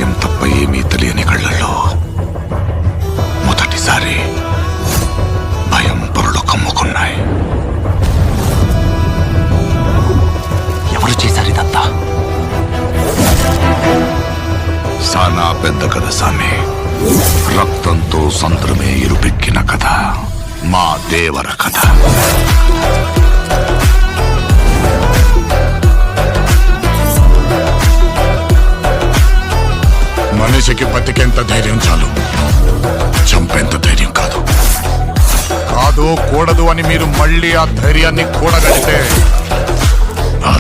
రహస్యం తప్ప ఏమీ తెలియని కళ్ళల్లో మొదటిసారి భయం పొరలు కమ్ముకున్నాయి. ఎవరు చేశారు ఇదంతా? సానా పెద్ద కథ సామి. రక్తంతో సంద్రమే ఇరుపెక్కిన కథ. మా దేవర కథ. మనిషికి బతికేంత ధైర్యం చాలు, చంపేంత ధైర్యం కాదు. కాదు కూడదు అని మీరు మళ్ళీ ఆ ధైర్యాన్ని కూడగలిగితే ఆ